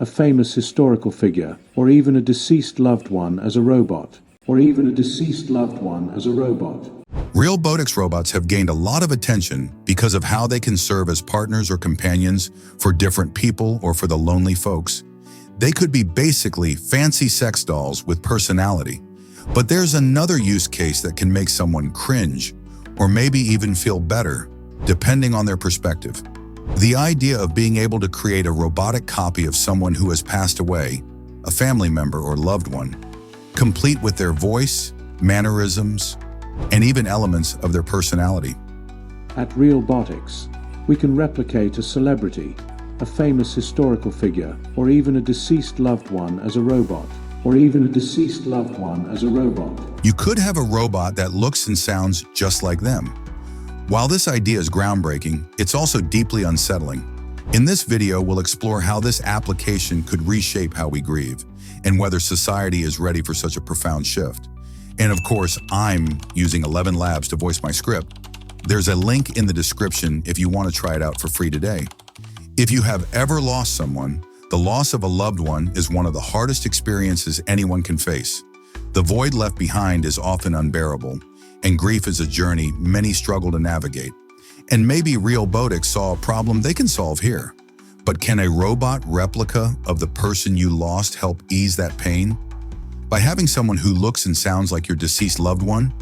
a famous historical figure, or even a deceased loved one as a robot. Realbotix robots have gained a lot of attention because of how they can serve as partners or companions for different people or for the lonely folks. They could be basically fancy sex dolls with personality. But there's another use case that can make someone cringe, or maybe even feel better, depending on their perspective. The idea of being able to create a robotic copy of someone who has passed away, a family member or loved one, complete with their voice, mannerisms, and even elements of their personality. At Realbotix, we can replicate a celebrity, a famous historical figure, or even a deceased loved one as a robot. You could have a robot that looks and sounds just like them. While this idea is groundbreaking, it's also deeply unsettling. In this video, we'll explore how this application could reshape how we grieve, and whether society is ready for such a profound shift. And of course, I'm using 11 Labs to voice my script. There's a link in the description if you want to try it out for free today. If you have ever lost someone, the loss of a loved one is one of the hardest experiences anyone can face. The void left behind is often unbearable, and grief is a journey many struggle to navigate. And maybe Realbotix saw a problem they can solve here. But can a robot replica of the person you lost help ease that pain? By having someone who looks and sounds like your deceased loved one,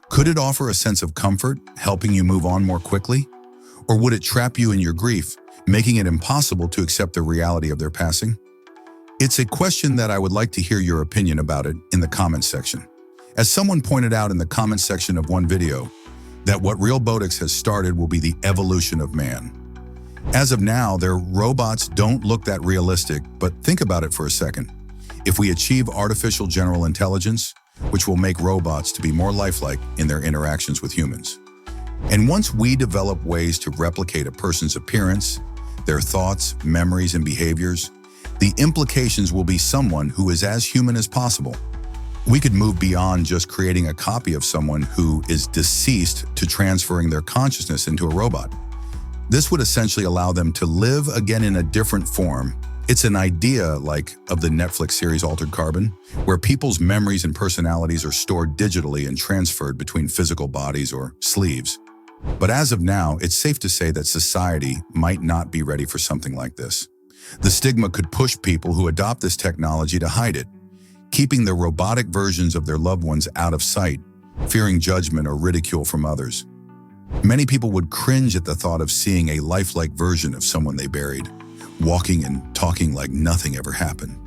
could it offer a sense of comfort, helping you move on more quickly? Or would it trap you in your grief, making it impossible to accept the reality of their passing? It's a question that I would like to hear your opinion about it in the comments section. As someone pointed out in the comments section of one video, that what Realbotix has started will be the evolution of man. As of now, their robots don't look that realistic, but think about it for a second. If we achieve artificial general intelligence, which will make robots to be more lifelike in their interactions with humans. And once we develop ways to replicate a person's appearance, their thoughts, memories, and behaviors, the implications will be someone who is as human as possible. We could move beyond just creating a copy of someone who is deceased to transferring their consciousness into a robot. This would essentially allow them to live again in a different form. It's an idea like of the Netflix series Altered Carbon, where people's memories and personalities are stored digitally and transferred between physical bodies or sleeves. But as of now, it's safe to say that society might not be ready for something like this. The stigma could push people who adopt this technology to hide it, keeping the robotic versions of their loved ones out of sight, fearing judgment or ridicule from others. Many people would cringe at the thought of seeing a lifelike version of someone they buried, walking and talking like nothing ever happened.